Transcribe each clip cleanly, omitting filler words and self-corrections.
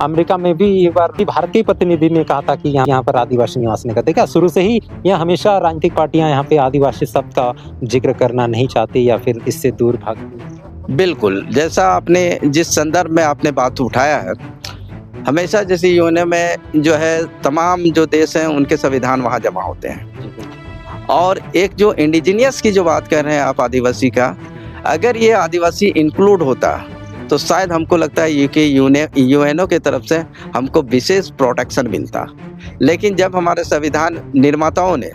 America में भी एक बार भी भारतीय प्रतिनिधि ने कहा था कि यहाँ पर आदिवासी निवास नहीं करते। क्या शुरू से ही यह हमेशा राजनीतिक पार्टियां यहाँ पे आदिवासी शब्द का जिक्र करना नहीं चाहती या फिर इससे दूर भागती? बिल्कुल, जैसा आपने जिस संदर्भ में आपने बात उठाया है, हमेशा जैसे यूएनओ में जो है तमाम जो देश हैं उनके संविधान वहाँ जमा होते हैं। और एक जो इंडिजिनियस की जो बात कर रहे हैं आप आदिवासी का, अगर ये आदिवासी इंक्लूड होता तो शायद हमको लगता है कि यूएनओ की तरफ से हमको विशेष प्रोटेक्शन मिलता। लेकिन जब हमारे संविधान निर्माताओं ने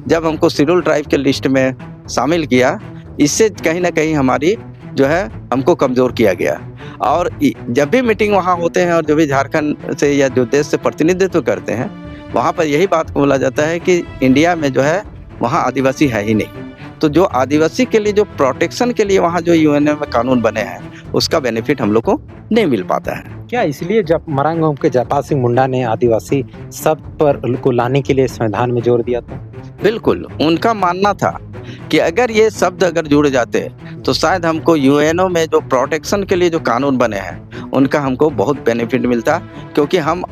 जब हमको शेड्यूल ट्राइब के लिस्ट में शामिल किया, इससे कहीं ना कहीं हमारी जो है हमको कमज़ोर किया गया। और जब भी मीटिंग वहाँ होते हैं और जो भी झारखंड से या जो देश से प्रतिनिधित्व करते हैं, वहाँ पर यही बात बोला जाता है कि इंडिया में जो है वहाँ आदिवासी है ही नहीं। तो जो आदिवासी के लिए जो प्रोटेक्शन के लिए वहाँ जो यूएनओ में कानून बने हैं, उसका बेनिफिट हम लोग को नहीं मिल पाता है। क्या इसलिए जब मरांगोम के जयपाल सिंह मुंडा ने आदिवासी शब्द पर को लाने के लिए संविधान में जोर दिया था? बिल्कुल, उनका मानना था कि अगर ये शब्द अगर जुड़ जाते तो शायद हमको यूएनओ में जो प्रोटेक्शन के लिए जो कानून बने हैं उनका हमको बहुत बेनिफिट मिलता। क्योंकि हम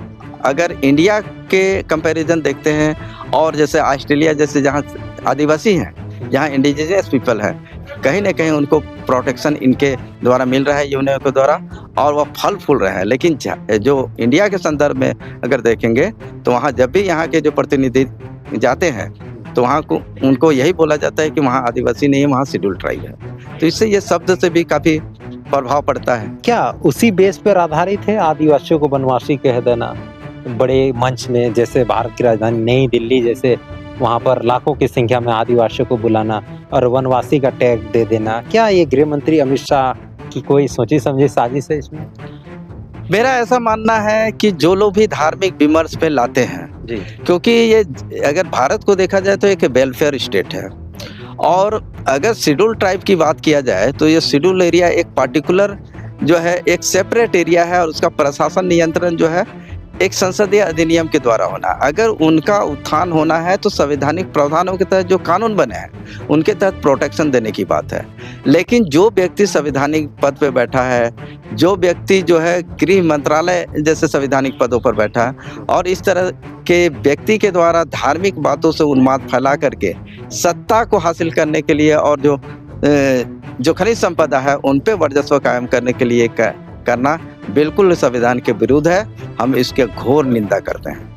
अगर इंडिया के कंपैरिजन देखते हैं और जैसे ऑस्ट्रेलिया जैसे जहाँ आदिवासी हैं, जहाँ इंडिजिनियस पीपल हैं, कहीं ना कहीं उनको प्रोटेक्शन इनके द्वारा मिल रहा है यूएनओ के द्वारा, और वह फल फूल रहे हैं। लेकिन जो इंडिया के संदर्भ में अगर देखेंगे तो वहाँ जब भी यहाँ के जो प्रतिनिधि जाते हैं तो वहाँ को उनको यही बोला जाता है कि वहाँ आदिवासी नहीं है, वहाँ शेड्यूल ट्राइब है। तो इससे ये शब्द से भी काफ़ी प्रभाव पड़ता है। क्या उसी बेस पर आधारित है आदिवासियों को वनवासी कह देना बड़े मंच में, जैसे भारत की राजधानी नई दिल्ली जैसे वहाँ पर लाखों की संख्या में आदिवासियों को बुलाना और वनवासी का टैग दे देना? क्या ये गृह मंत्री अमित शाह की कोई सोची समझी साजिश है इसमें? मेरा ऐसा मानना है कि जो लोग भी धार्मिक विमर्श पे लाते हैं जी, क्योंकि ये अगर भारत को देखा जाए तो एक वेलफेयर स्टेट है, और अगर शेड्यूल ट्राइब की बात किया जाए तो ये शेड्यूल एरिया एक पार्टिकुलर जो है एक सेपरेट एरिया है, और उसका प्रशासन नियंत्रण जो है एक संसदीय अधिनियम के द्वारा होना। अगर उनका उत्थान होना है तो संवैधानिक प्रावधानों के तहत जो कानून बने हैं उनके तहत प्रोटेक्शन देने की बात है। लेकिन जो व्यक्ति संवैधानिक पद पे बैठा है, जो व्यक्ति जो है गृह मंत्रालय जैसे संवैधानिक पदों पर बैठा है, और इस तरह के व्यक्ति के द्वारा धार्मिक बातों से उन्माद फैला करके सत्ता को हासिल करने के लिए और जो खनिज संपदा है उन पे वर्चस्व कायम करने के लिए करना बिल्कुल संविधान के विरुद्ध है। हम इसके घोर निंदा करते हैं।